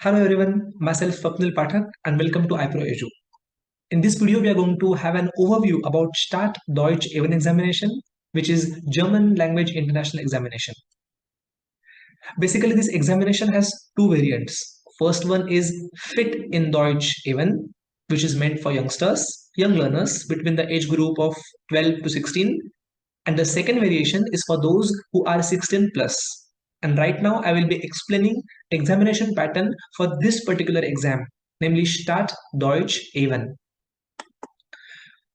Hello everyone, myself Swapnil Pathak and welcome to iProEdu. In this video, we are going to have an overview about Start Deutsch A1 Examination, which is German Language International Examination. Basically, this examination has two variants. First one is Fit in Deutsch A1, which is meant for youngsters, young learners between the age group of 12 to 16. And the second variation is for those who are 16 plus. And right now I will be explaining examination pattern for this particular exam, namely Start Deutsch A1.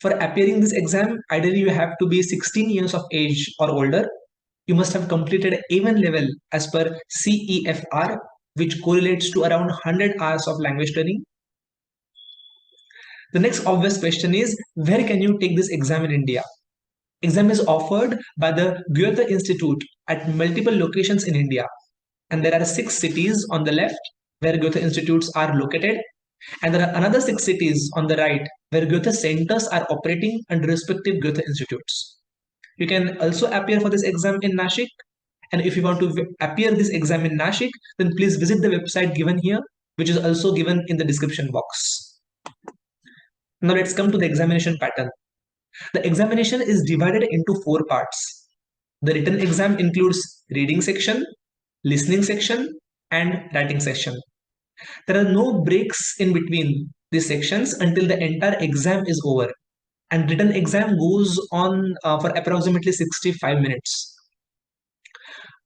For appearing this exam, ideally you have to be 16 years of age or older. You must have completed A1 level as per CEFR, which correlates to around 100 hours of language training. The next obvious question is, where can you take this exam in India? Exam is offered by the Goethe Institute at multiple locations in India. And there are 6 cities on the left where Goethe Institutes are located. And there are another 6 cities on the right where Goethe centers are operating under respective Goethe Institutes. You can also appear for this exam in Nashik. And if you want to appear this exam in Nashik, then please visit the website given here, which is also given in the description box. Now let's come to the examination pattern. The examination is divided into 4 parts. The written exam includes reading section, listening section, and writing section. There are no breaks in between these sections until the entire exam is over. And written exam goes on for approximately 65 minutes.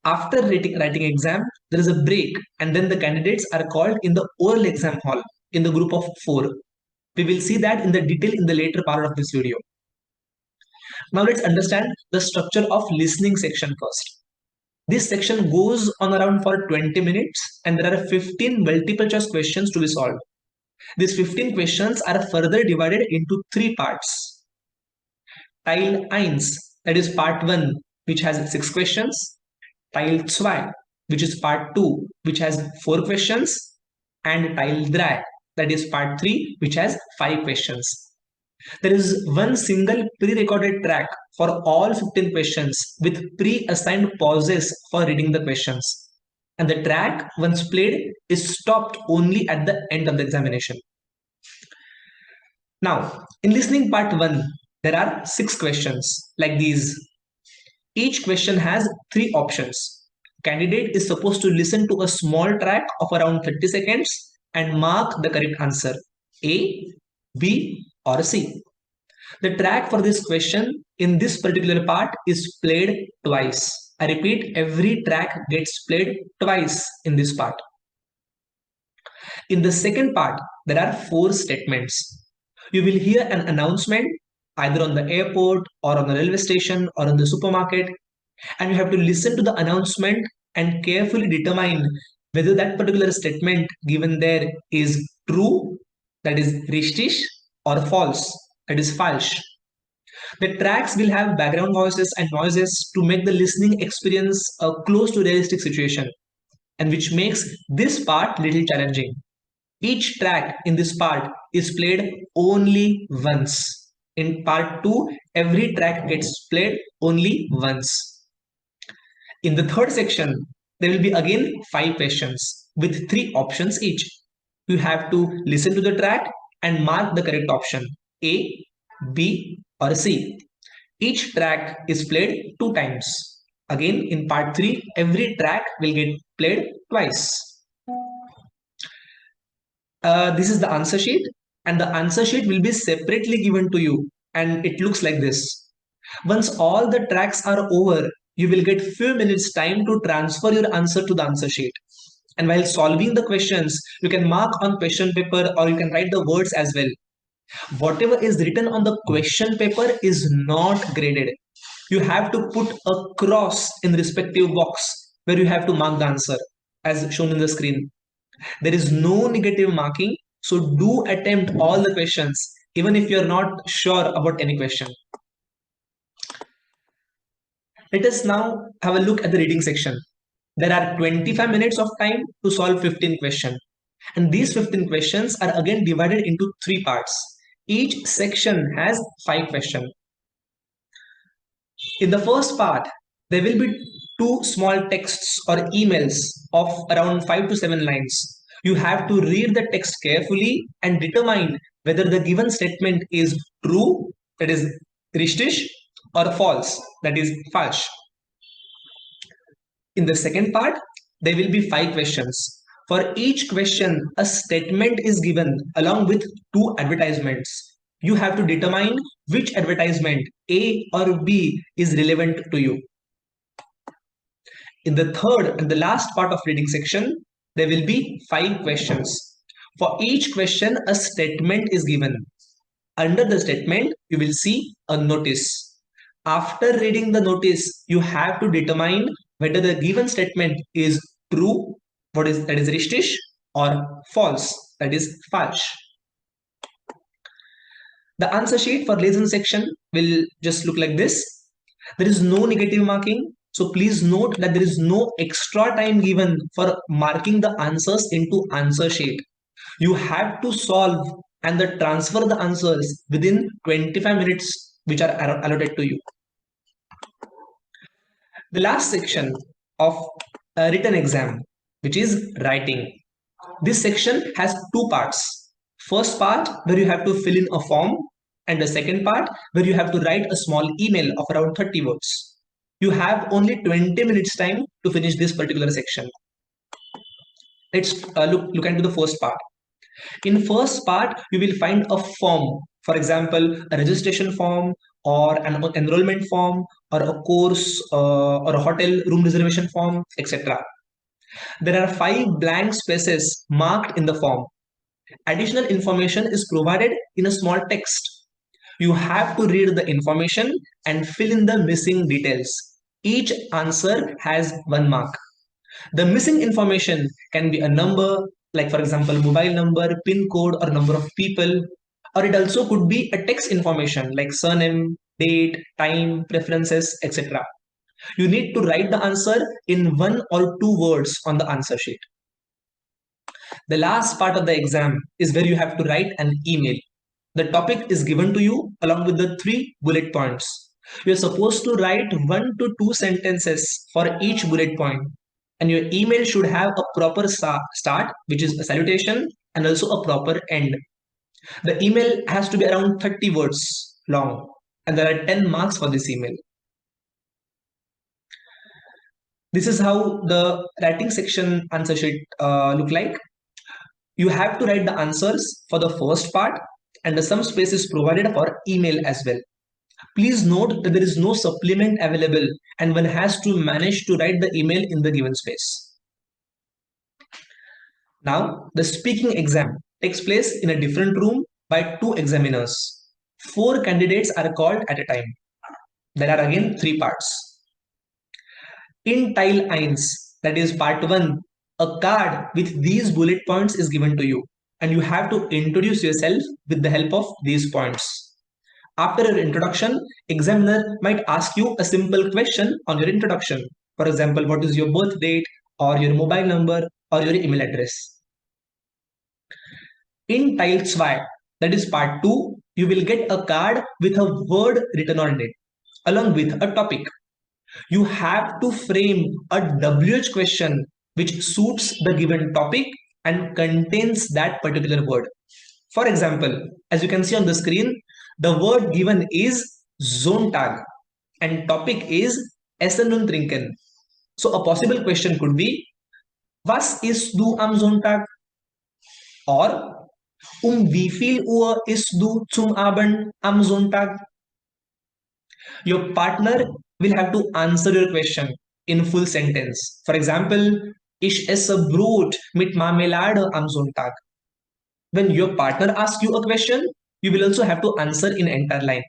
After writing exam, there is a break and then the candidates are called in the oral exam hall in the group of 4. We will see that in the detail in the later part of this video. Now let's understand the structure of listening section first. This section goes on around for 20 minutes and there are 15 multiple choice questions to be solved. These 15 questions are further divided into 3 parts. Teil 1, that is part 1, which has 6 questions. Teil 2, which is part 2, which has 4 questions. And Teil 3, that is part 3, which has 5 questions. There is one single pre-recorded track for all 15 questions with pre-assigned pauses for reading the questions. And the track, once played, is stopped only at the end of the examination. Now, in listening part 1, there are 6 questions like these. Each question has 3 options. Candidate is supposed to listen to a small track of around 30 seconds and mark the correct answer, A, B, or C. The track for this question in this particular part is played twice. I repeat, every track gets played twice in this part. In the second part, there are 4 statements. You will hear an announcement either on the airport or on the railway station or on the supermarket, and you have to listen to the announcement and carefully determine whether that particular statement given there is true, that is richtig, or false, that is falsch. The tracks will have background voices and noises to make the listening experience a close to realistic situation, and which makes this part little challenging. Each track in this part is played only once. In part 2, every track gets played only once. In the third section, there will be again 5 questions with 3 options each. You have to listen to the track and mark the correct option, A, B, or C. Each track is played 2 times. Again, in part 3, every track will get played twice. This is the answer sheet, and the answer sheet will be separately given to you, and it looks like this. Once all the tracks are over, you will get few minutes time to transfer your answer to the answer sheet. And while solving the questions, you can mark on question paper or you can write the words as well. Whatever is written on the question paper is not graded. You have to put a cross in the respective box where you have to mark the answer as shown in the screen. There is no negative marking, so do attempt all the questions even if you are not sure about any question. Let us now have a look at the reading section. There are 25 minutes of time to solve 15 questions. And these 15 questions are again divided into 3 parts. Each section has 5 questions. In the first part, there will be 2 small texts or emails of around 5 to 7 lines You have to read the text carefully and determine whether the given statement is true, that is richtig, or false, that is falsch. In the second part, there will be 5 questions. For each question, a statement is given along with 2 advertisements. You have to determine which advertisement, A or B, is relevant to you. In the third and the last part of reading section, there will be 5 questions. For each question, a statement is given. Under the statement, you will see a notice. After reading the notice, you have to determine whether the given statement is true, that is richtig, or false, that is falsch. The answer sheet for Lesen section will just look like this. There is no negative marking. So please note that there is no extra time given for marking the answers into answer sheet. You have to solve and transfer the answers within 25 minutes which are allotted to you. The last section of a written exam, which is writing. This section has 2 parts. First part where you have to fill in a form, and the second part where you have to write a small email of around 30 words. You have only 20 minutes time to finish this particular section. Let's look into the first part. In first part, you will find a form. For example, a registration form or an enrollment form or a course or a hotel room reservation form, etc. There are 5 blank spaces marked in the form. Additional information is provided in a small text. You have to read the information and fill in the missing details. Each answer has 1 mark. The missing information can be a number, like for example, mobile number, PIN code, or number of people, or it also could be a text information like surname, date, time, preferences, etc. You need to write the answer in 1 or 2 words on the answer sheet. The last part of the exam is where you have to write an email. The topic is given to you along with the 3 bullet points. You're supposed to write 1 to 2 sentences for each bullet point. And your email should have a proper start, which is a salutation, and also a proper end. The email has to be around 30 words long, and there are 10 marks for this email. This is how the writing section answer sheet look like. You have to write the answers for the first part, and some space is provided for email as well. Please note that there is no supplement available and one has to manage to write the email in the given space. Now, the speaking exam takes place in a different room by 2 examiners. 4 candidates are called at a time. There are again 3 parts. In Teil 1, that is part 1, a card with these bullet points is given to you and you have to introduce yourself with the help of these points. After your introduction, examiner might ask you a simple question on your introduction. For example, what is your birth date or your mobile number or your email address. In Teil 2, that is part 2, you will get a card with a word written on it along with a topic. You have to frame a WH question which suits the given topic and contains that particular word. For example, as you can see on the screen, the word given is Sonntag and topic is Essen und Trinken. So a possible question could be, was isst du am Sonntag? Or, wie viel Uhr isst du zum Abend am Sonntag? Your partner will have to answer your question in full sentence. For example, ich esse Brot mit Marmelade am Sonntag. When your partner asks you a question, you will also have to answer in entire line.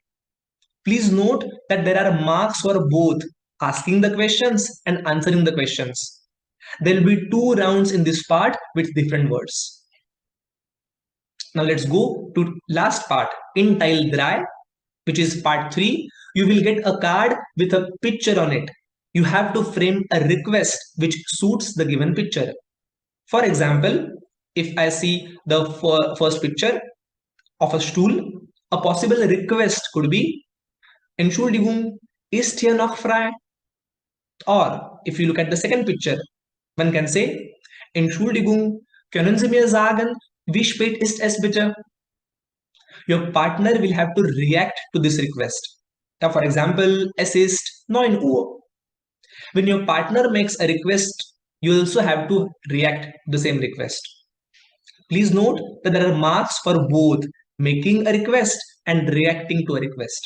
Please note that there are marks for both asking the questions and answering the questions. There will be 2 rounds in this part with different words. Now let's go to last part. In Teil 3, which is part 3, you will get a card with a picture on it. You have to frame a request which suits the given picture. For example, if I see the first picture of a stool, a possible request could be, Entschuldigung, ist hier noch frei? Or if you look at the second picture, one can say, Entschuldigung, Können Sie mir sagen, wie spät ist es bitte? Your partner will have to react to this request. Now, for example, es ist 9 Uhr. When your partner makes a request, you also have to react to the same request. Please note that there are marks for both making a request and reacting to a request.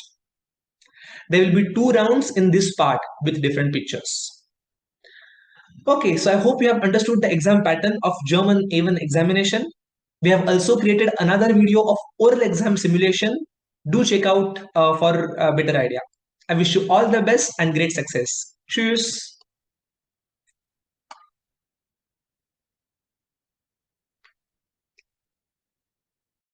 There will be 2 rounds in this part with different pictures. Okay, so I hope you have understood the exam pattern of German A1 examination. We have also created another video of oral exam simulation. Do check out for a better idea. I wish you all the best and great success. Cheers!